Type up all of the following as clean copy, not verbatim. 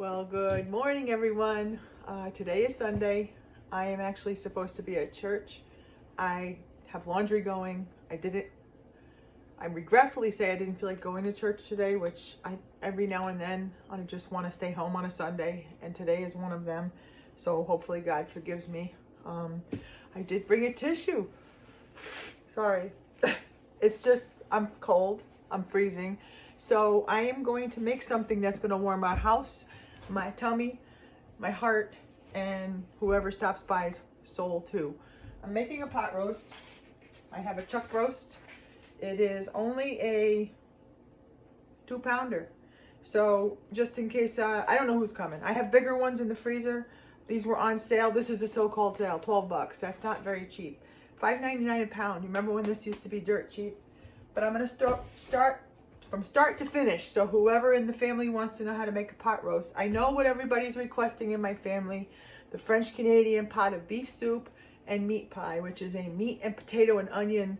Well, good morning, everyone. Today is Sunday. I am actually supposed to be at church. I have laundry going. I regretfully say I didn't feel like going to church today, which every now and then I just want to stay home on a Sunday, and today is one of them. So hopefully God forgives me. I did bring a tissue. Sorry. It's just, I'm cold. I'm freezing. So I am going to make something that's going to warm my house, my tummy, my heart, and whoever stops by's soul too. I'm making a pot roast. I have a chuck roast. It is only a 2-pounder. So just in case, I don't know who's coming. I have bigger ones in the freezer. These were on sale. This is a so-called sale, 12 bucks. That's not very cheap. $5.99 a pound. You remember when this used to be dirt cheap? But I'm going to start from start to finish. So whoever in the family wants to know how to make a pot roast. I know what everybody's requesting in my family. The French Canadian pot of beef soup and meat pie, which is a meat and potato and onion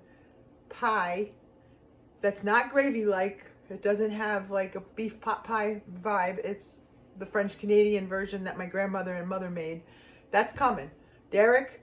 pie that's not gravy-like. It doesn't have like a beef pot pie vibe. It's the French Canadian version that my grandmother and mother made. That's coming. Derek,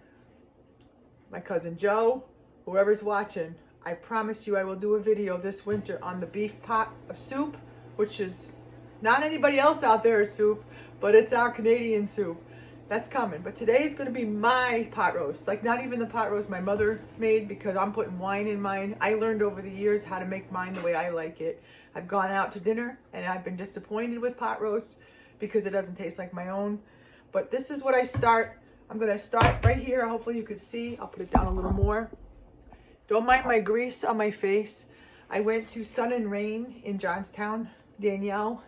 my cousin Joe, whoever's watching, I promise you I will do a video this winter on the beef pot of soup, which is not anybody else out there's soup, but it's our Canadian soup. That's coming. But today is going to be my pot roast. Like, not even the pot roast my mother made, because I'm putting wine in mine. I learned over the years how to make mine the way I like it. I've gone out to dinner and I've been disappointed with pot roast because it doesn't taste like my own. But this is what I start. I'm going to start right here. Hopefully you can see. I'll put it down a little more. Don't mind my grease on my face. I went to Sun and Rain in Johnstown. Danielle,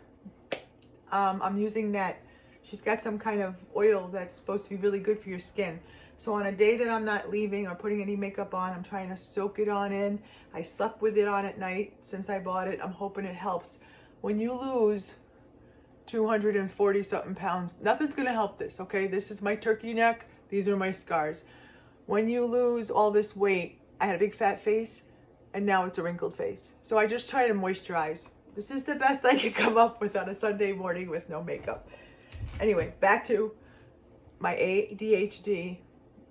I'm using that. She's got some kind of oil that's supposed to be really good for your skin. So on a day that I'm not leaving or putting any makeup on, I'm trying to soak it on in. I slept with it on at night since I bought it. I'm hoping it helps. When you lose 240 something pounds, nothing's gonna help this, okay? This is my turkey neck. These are my scars. When you lose all this weight, I had a big fat face and now it's a wrinkled face. So I just try to moisturize. This is the best I could come up with on a Sunday morning with no makeup. Anyway, back to my ADHD.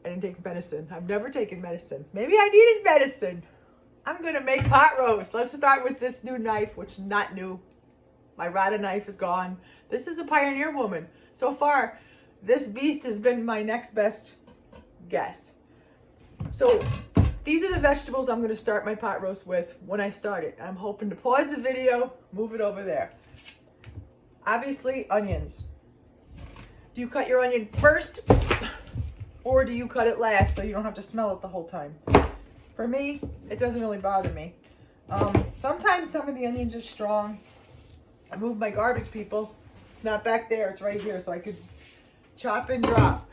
I didn't take medicine. I've never taken medicine. Maybe I needed medicine. I'm gonna make pot roast. Let's start with this new knife, which is not new. My Rada knife is gone. This is a Pioneer Woman. So far, this beast has been my next best guess. So these are the vegetables I'm gonna start my pot roast with when I start it. I'm hoping to pause the video, move it over there. Obviously, onions. Do you cut your onion first, or do you cut it last so you don't have to smell it the whole time? For me, it doesn't really bother me. Sometimes some of the onions are strong. I moved my garbage, people. It's not back there, it's right here, so I could chop and drop.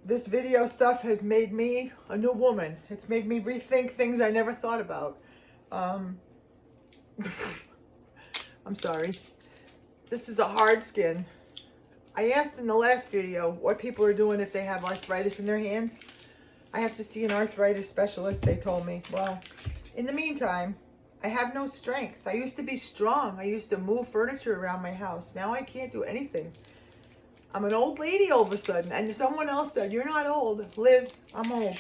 This video stuff has made me a new woman. It's made me rethink things I never thought about. I'm sorry. This is a hard skin. I asked in the last video what people are doing if they have arthritis in their hands. I have to see an arthritis specialist, they told me. Well, in the meantime, I have no strength. I used to be strong. I used to move furniture around my house. Now I can't do anything. I'm an old lady all of a sudden. And someone else said, you're not old. Liz, I'm old.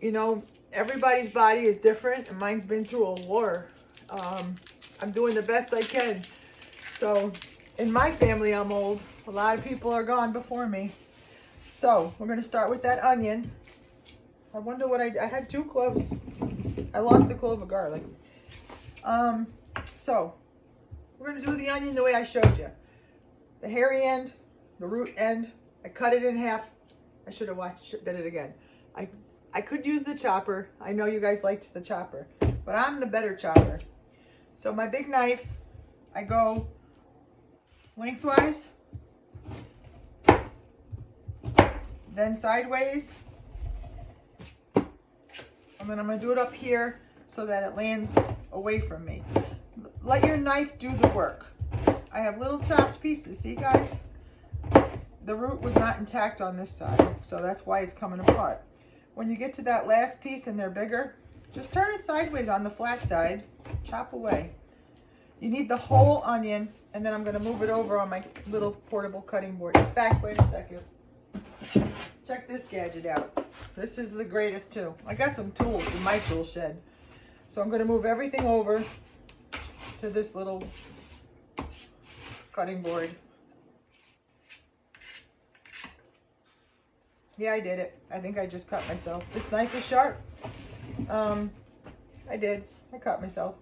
You know, everybody's body is different, and mine's been through a war. I'm doing the best I can. So in my family, I'm old. A lot of people are gone before me. So we're going to start with that onion. I wonder what I had 2 cloves. I lost a clove of garlic. So we're going to do the onion the way I showed you. The hairy end, the root end. I cut it in half. I should have did it again. I could use the chopper. I know you guys liked the chopper, but I'm the better chopper. So my big knife, I go lengthwise, then sideways, and then I'm going to do it up here so that it lands away from me. Let your knife do the work. I have little chopped pieces, see guys? The root was not intact on this side, so that's why it's coming apart. When you get to that last piece and they're bigger, just turn it sideways on the flat side, chop away. You need the whole onion. and then I'm going to move it over on my little portable cutting board. In fact, wait a second. Check this gadget out. This is the greatest too. I got some tools in my tool shed. So I'm going to move everything over to this little cutting board. Yeah, I did it. I think I just cut myself. This knife is sharp. I did. I cut myself.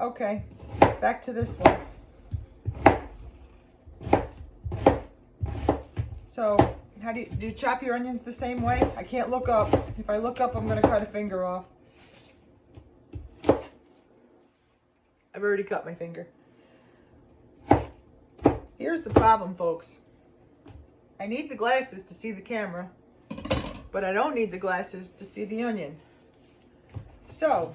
Okay, back to this one. So, how do you chop your onions the same way? I can't look up. If I look up, I'm going to cut a finger off. I've already cut my finger. Here's the problem, folks. I need the glasses to see the camera, but I don't need the glasses to see the onion. So,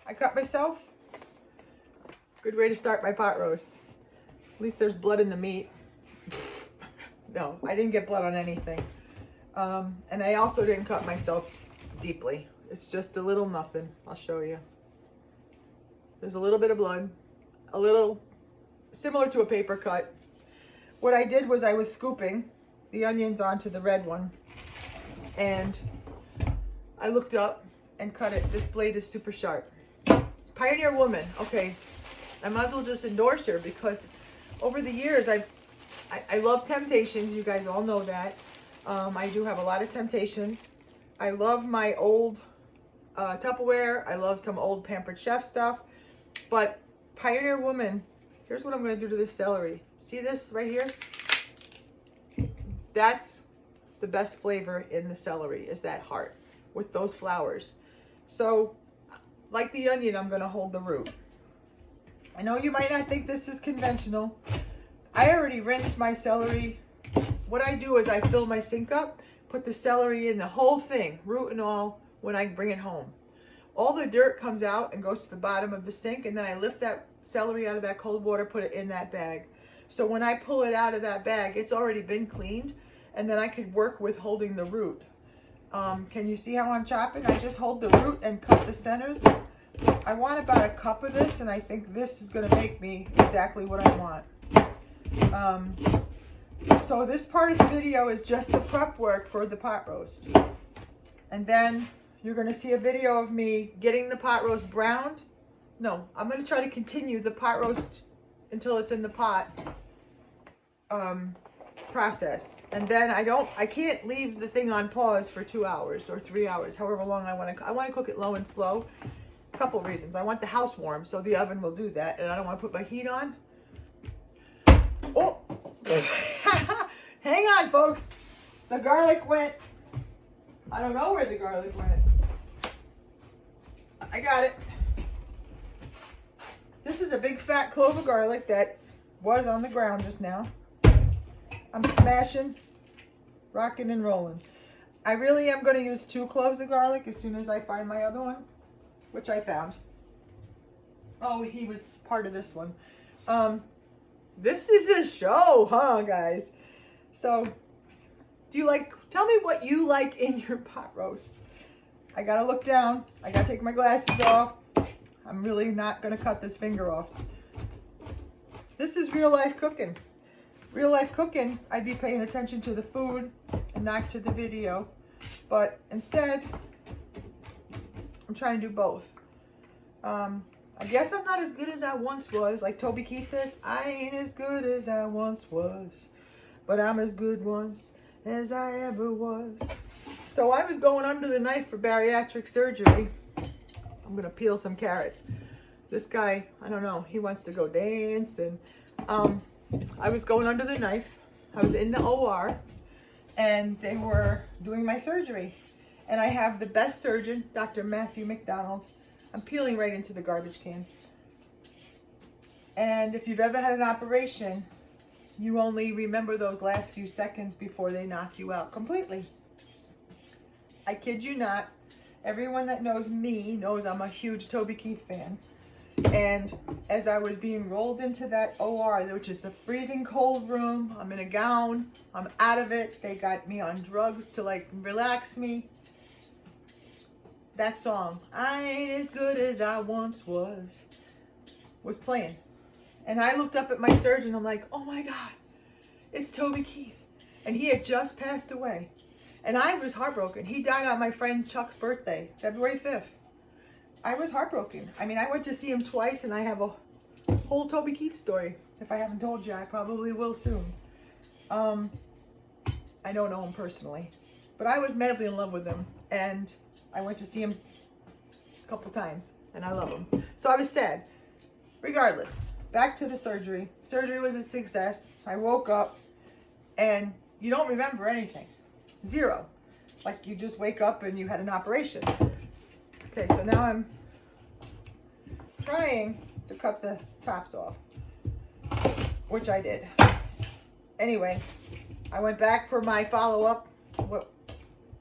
I cut myself. Good way to start my pot roast. At least there's blood in the meat. No, I didn't get blood on anything. And I also didn't cut myself deeply. It's just a little nothing. I'll show you. There's a little bit of blood. A little similar to a paper cut. What I did was I was scooping the onions onto the red one. And I looked up and cut it. This blade is super sharp. It's Pioneer Woman. Okay. I might as well just endorse her because over the years I love Temptations. You guys all know that. I do have a lot of Temptations. I love my old Tupperware. I love some old Pampered Chef stuff. But Pioneer Woman, here's what I'm going to do to this celery. See this right here? That's the best flavor in the celery, is that heart with those flowers. So, like the onion, I'm going to hold the root. I know you might not think this is conventional. I already rinsed my celery. What I do is I fill my sink up, put the celery in, the whole thing, root and all, when I bring it home. All the dirt comes out and goes to the bottom of the sink, and then I lift that celery out of that cold water, put it in that bag. So when I pull it out of that bag, it's already been cleaned, and then I could work with holding the root. Can you see how I'm chopping? I just hold the root and cut the centers. I want about a cup of this, and I think this is going to make me exactly what I want. So this part of the video is just the prep work for the pot roast. And then you're going to see a video of me getting the pot roast browned. No, I'm going to try to continue the pot roast until it's in the pot process. And then I can't leave the thing on pause for 2 hours or 3 hours, however long I want to cook it low and slow. Couple reasons. I want the house warm, so the oven will do that, and I don't want to put my heat on. Oh, hang on, folks. The garlic went. I don't know where the garlic went. I got it. This is a big fat clove of garlic that was on the ground just now. I'm smashing, rocking and rolling. I really am going to use 2 cloves of garlic as soon as I find my other one, which I found. Oh, he was part of this one. This is a show, huh, guys? So, tell me what you like in your pot roast. I gotta look down. I gotta take my glasses off. I'm really not gonna cut this finger off. This is real life cooking. Real life cooking, I'd be paying attention to the food and not to the video. But instead, I'm trying to do both. I guess I'm not as good as I once was. Like Toby Keith says, I ain't as good as I once was, but I'm as good once as I ever was. So I was going under the knife for bariatric surgery. I'm going to peel some carrots. This guy, I don't know, he wants to go dancing. I was going under the knife. I was in the OR, and they were doing my surgery. And I have the best surgeon, Dr. Matthew McDonald. I'm peeling right into the garbage can. And if you've ever had an operation, you only remember those last few seconds before they knock you out completely. I kid you not. Everyone that knows me knows I'm a huge Toby Keith fan. And as I was being rolled into that OR, which is the freezing cold room, I'm in a gown, I'm out of it. They got me on drugs to like relax me. that song, I Ain't As Good As I Once was playing. And I looked up at my surgeon. I'm like, oh my God, it's Toby Keith. And he had just passed away. And I was heartbroken. He died on my friend Chuck's birthday, February 5th. I was heartbroken. I mean, I went to see him twice, and I have a whole Toby Keith story. If I haven't told you, I probably will soon. I don't know him personally, but I was madly in love with him, and I went to see him a couple times, and I love him. So I was sad. Regardless, back to the surgery. Surgery was a success. I woke up, and you don't remember anything. Zero. Like you just wake up and you had an operation. Okay, so now I'm trying to cut the tops off, which I did. Anyway, I went back for my follow-up,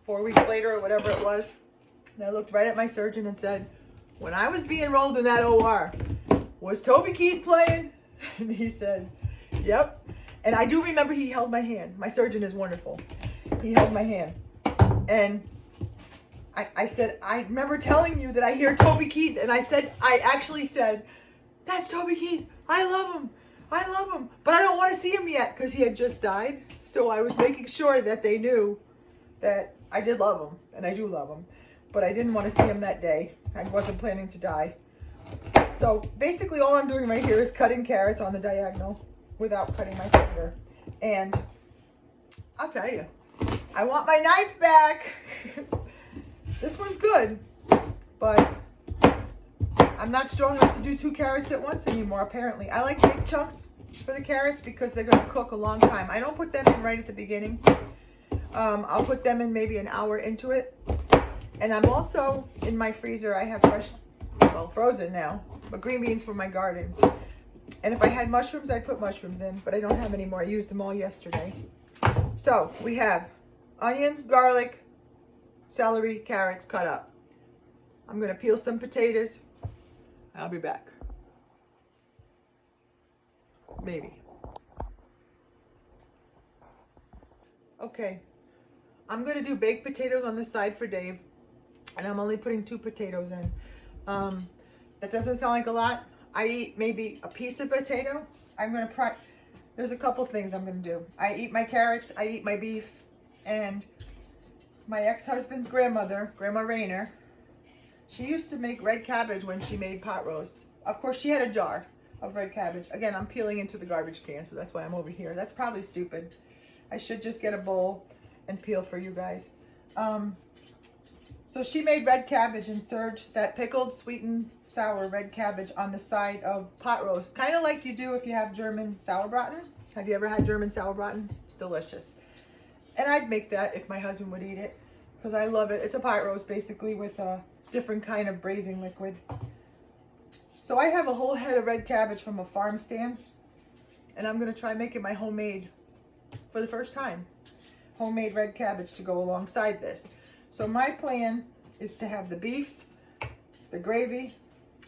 4 weeks later or whatever it was, and I looked right at my surgeon and said, when I was being rolled in that OR, was Toby Keith playing? And he said, yep. And I do remember he held my hand. My surgeon is wonderful. He held my hand. And I said, I remember telling you that I hear Toby Keith. And I actually said, that's Toby Keith. I love him. I love him. But I don't want to see him yet because he had just died. So I was making sure that they knew that I did love him. And I do love him. But I didn't want to see him that day. I wasn't planning to die. So basically all I'm doing right here is cutting carrots on the diagonal without cutting my finger. And I'll tell you, I want my knife back. This one's good, but I'm not strong enough to do 2 carrots at once anymore, apparently. I like big chunks for the carrots because they're going to cook a long time. I don't put them in right at the beginning. I'll put them in maybe an hour into it. And I'm also, in my freezer, I have fresh, well, frozen now, but green beans from my garden. And if I had mushrooms, I'd put mushrooms in, but I don't have any more. I used them all yesterday. So we have onions, garlic, celery, carrots cut up. I'm going to peel some potatoes. I'll be back. Maybe. Okay. I'm going to do baked potatoes on the side for Dave. And I'm only putting 2 potatoes in. That doesn't sound like a lot. I eat maybe a piece of potato. I'm going to there's a couple things I'm going to do. I eat my carrots, I eat my beef, and my ex-husband's grandmother, Grandma Rayner, she used to make red cabbage when she made pot roast. Of course, she had a jar of red cabbage. Again, I'm peeling into the garbage can, so that's why I'm over here. That's probably stupid. I should just get a bowl and peel for you guys. So she made red cabbage and served that pickled, sweet and sour red cabbage on the side of pot roast. Kind of like you do if you have German sauerbraten. Have you ever had German sauerbraten? It's delicious. And I'd make that if my husband would eat it, because I love it. It's a pot roast basically with a different kind of braising liquid. So I have a whole head of red cabbage from a farm stand, and I'm going to try making my homemade for the first time. Homemade red cabbage to go alongside this. So my plan is to have the beef, the gravy,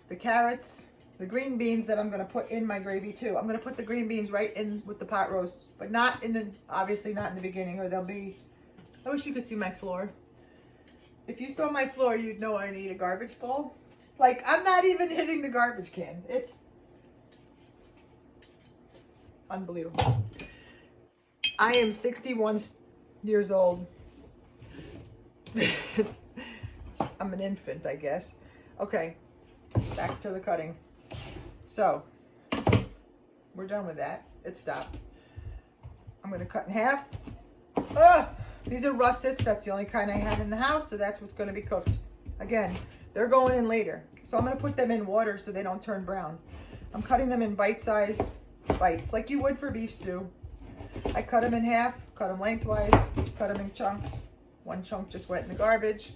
the carrots, the green beans that I'm going to put in my gravy too. I'm going to put the green beans right in with the pot roast, but not in the, obviously not in the beginning, or they'll be, I wish you could see my floor. If you saw my floor, you'd know I need a garbage bowl. Like, I'm not even hitting the garbage can. It's unbelievable. I am 61 years old. I'm an infant, I guess. Okay, back to the cutting. So, we're done with that. It stopped. I'm going to cut in half. These are russets. That's the only kind I have in the house, so that's what's going to be cooked. Again, they're going in later. So I'm going to put them in water so they don't turn brown. I'm cutting them in bite-sized bites, like you would for beef stew. I cut them in half, cut them lengthwise, cut them in chunks. One chunk just went in the garbage.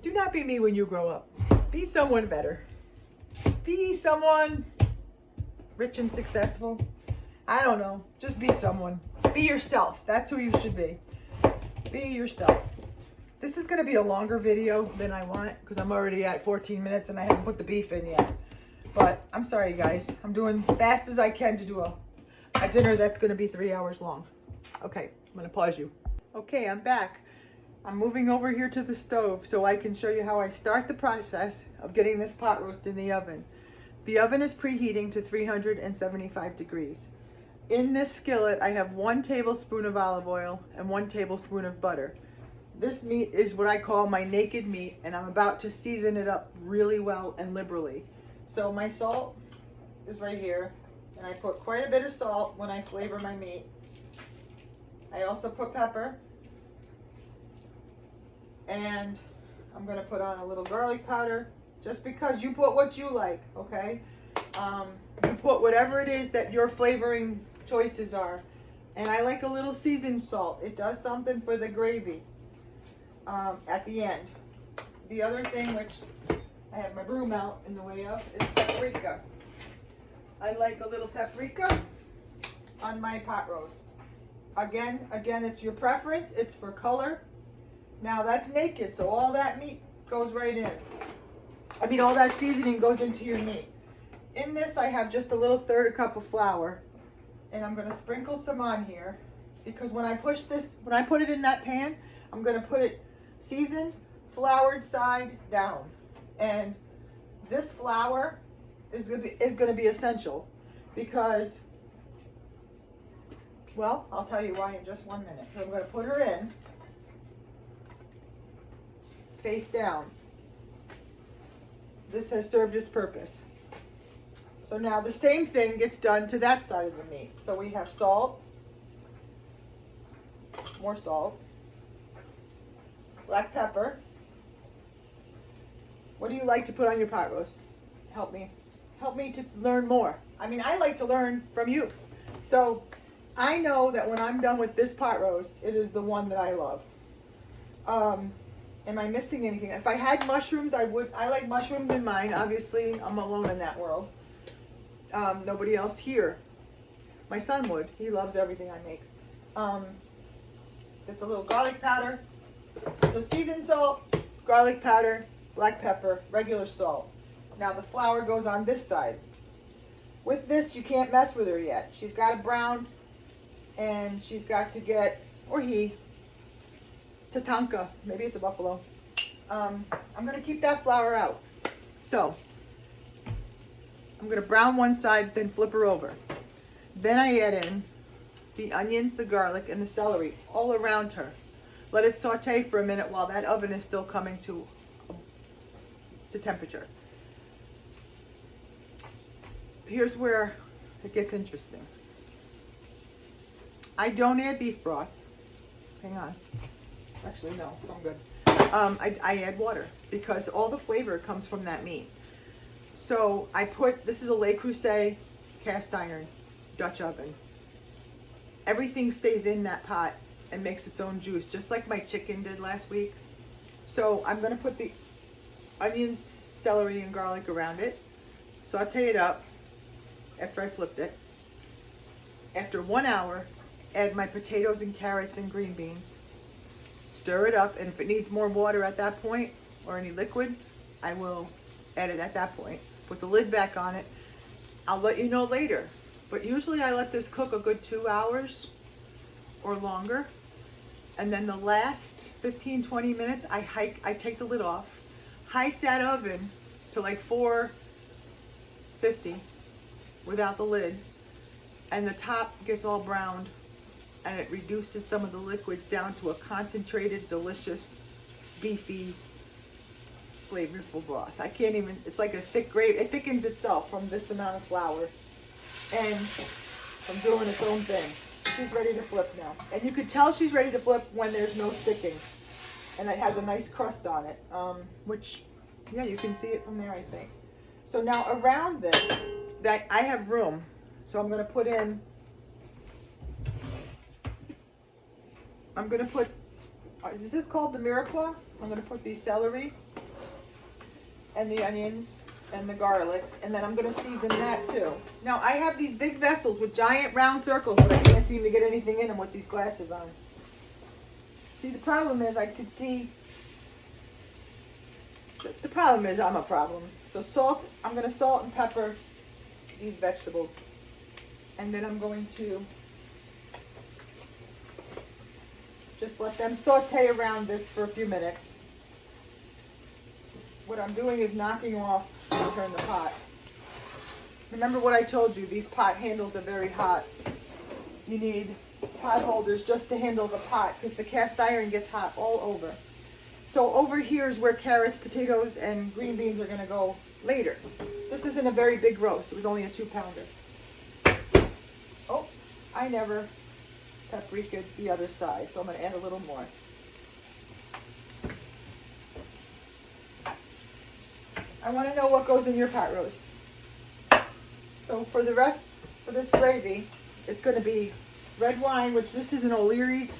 Do not be me when you grow up. Be someone better. Be someone rich and successful. I don't know. Just be someone. Be yourself. That's who you should be. Be yourself. This is going to be a longer video than I want because I'm already at 14 minutes and I haven't put the beef in yet. But I'm sorry, guys. I'm doing fast as I can to do a dinner that's going to be 3 hours long. Okay, I'm going to pause you. Okay, I'm back. I'm moving over here to the stove so I can show you how I start the process of getting this pot roast in the oven. The oven is preheating to 375 degrees. In this skillet, I have 1 tablespoon of olive oil and 1 tablespoon of butter. This meat is what I call my naked meat, and I'm about to season it up really well and liberally. So my salt is right here, and I put quite a bit of salt when I flavor my meat. I also put pepper, and I'm going to put on a little garlic powder, just because you put what you like, okay? You put whatever it is that your flavoring choices are. And I like a little seasoned salt. It does something for the gravy at the end. The other thing, which I have my broom out in the way of, is paprika. I like a little paprika on my pot roast. Again, it's your preference. It's for color. Now that's naked, so all that meat goes right in. I mean, all that seasoning goes into your meat. In this, I have just a little 1/3 cup of flour, and I'm going to sprinkle some on here, because when I put it in that pan, I'm going to put it seasoned, floured side down. And this flour is going to be essential, because, well, I'll tell you why in just 1 minute. So I'm going to put her in face down. This has served its purpose. So now the same thing gets done to that side of the meat. So we have salt, more salt, black pepper. What do you like to put on your pot roast? Help me to learn more. I mean, I like to learn from you. So I know that when I'm done with this pot roast, it is the one that I love. Am I missing anything? If I had mushrooms, I like mushrooms in mine. Obviously, I'm alone in that world. Nobody else here. My son would. He loves everything I make. Just a little garlic powder. So seasoned salt, garlic powder, black pepper, regular salt. Now the flour goes on this side. With this, you can't mess with her yet. She's got to brown, and she's got to get, or he, Tatanka, maybe it's a buffalo. I'm going to keep that flour out. So I'm going to brown one side, then flip her over. Then I add in the onions, the garlic, and the celery all around her. Let it saute for a minute while that oven is still coming to temperature. Here's where it gets interesting. I don't add beef broth. Hang on. Actually, no, I'm good. I add water, because all the flavor comes from that meat. So I put, this is a Le Creuset cast iron Dutch oven. Everything stays in that pot and makes its own juice, just like my chicken did last week. So I'm going to put the onions, celery, and garlic around it. Saute it up after I flipped it. After 1 hour, add my potatoes and carrots and green beans. Stir it up, and if it needs more water at that point, or any liquid, I will add it at that point. Put the lid back on it. I'll let you know later. But usually I let this cook a good 2 hours or longer. And then the last 15-20 minutes, I take the lid off, hike that oven to like 450 without the lid, and the top gets all browned, and it reduces some of the liquids down to a concentrated, delicious, beefy, flavorful broth. I can't even, it's like a thick gravy. It thickens itself from this amount of flour and from doing its own thing. She's ready to flip now. And you could tell she's ready to flip when there's no sticking. And it has a nice crust on it, which, yeah, you can see it from there, I think. So now around this, that I have room. So I'm going to put in, is this called the Mirepoix? I'm going to put the celery and the onions and the garlic, and then I'm going to season that too. Now I have these big vessels with giant round circles, but I can't seem to get anything in them with these glasses on. See, the problem is I could see, the problem is I'm a problem. So salt, I'm going to salt and pepper these vegetables, and then I'm going to Just let them saute around this for a few minutes. What I'm doing is knocking off to turn the pot. Remember what I told you, these pot handles are very hot. You need pot holders just to handle the pot because the cast iron gets hot all over. So over here is where carrots, potatoes, and green beans are going to go later. This isn't a very big roast. It was only a 2-pounder. Oh, I never paprika'd the other side, so I'm going to add a little more. I want to know what goes in your pot roast. So for the rest of this gravy, it's going to be red wine, which this is an O'Leary's.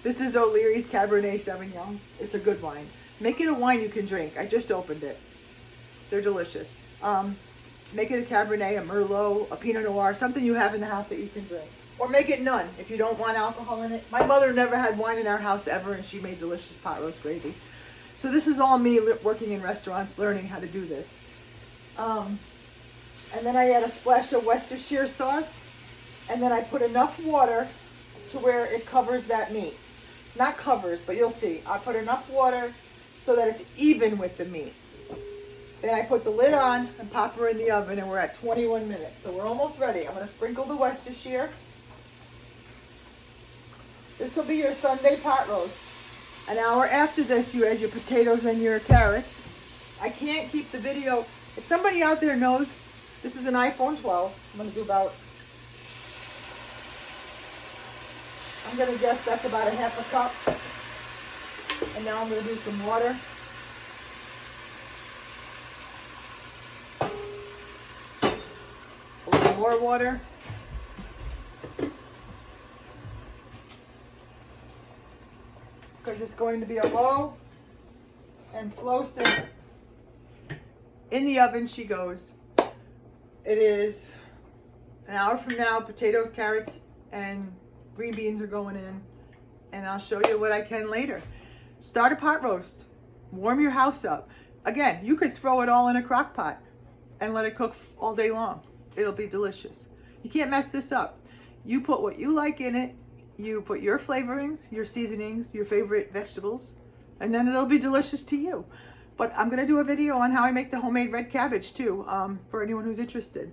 This is O'Leary's Cabernet Sauvignon. It's a good wine. Make it a wine you can drink. I just opened it. They're delicious. Make it a Cabernet, a Merlot, a Pinot Noir, something you have in the house that you can drink. Or make it none if you don't want alcohol in it. My mother never had wine in our house ever, and she made delicious pot roast gravy. So this is all me working in restaurants, learning how to do this. And then I add a splash of Worcestershire sauce, and then I put enough water to where it covers that meat. Not covers, but you'll see. I put enough water so that it's even with the meat. Then I put the lid on and pop her in the oven, and we're at 21 minutes. So we're almost ready. I'm going to sprinkle the Worcestershire. This will be your Sunday pot roast. An hour after this, you add your potatoes and your carrots. I can't keep the video. If somebody out there knows, this is an iPhone 12. I'm going to do about, I'm going to guess that's about a half a cup. And now I'm going to do some water. A little more water. Because it's going to be a low and slow simmer. In the oven she goes. It is an hour from now. Potatoes, carrots, and green beans are going in. And I'll show you what I can later. Start a pot roast. Warm your house up. Again, you could throw it all in a crock pot and let it cook all day long. It'll be delicious. You can't mess this up. You put what you like in it. You put your flavorings, your seasonings, your favorite vegetables, and then it'll be delicious to you. But I'm going to do a video on how I make the homemade red cabbage too, for anyone who's interested.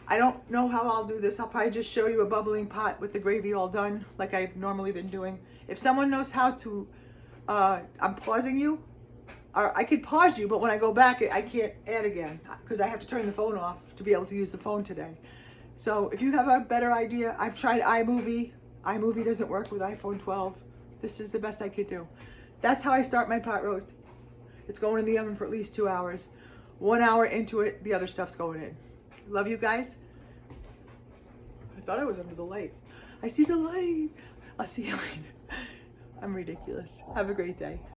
I don't know how I'll do this. I'll probably just show you a bubbling pot with the gravy all done like I've normally been doing. If someone knows how to, I'm pausing you, or I could pause you, but when I go back, I can't add again because I have to turn the phone off to be able to use the phone today. So if you have a better idea, I've tried iMovie. iMovie doesn't work with iPhone 12. This is the best I could do. That's how I start my pot roast. It's going in the oven for at least 2 hours. 1 hour into it, the other stuff's going in. Love you guys. I thought I was under the light. I see the light. I'll see you later. I'm ridiculous. Have a great day.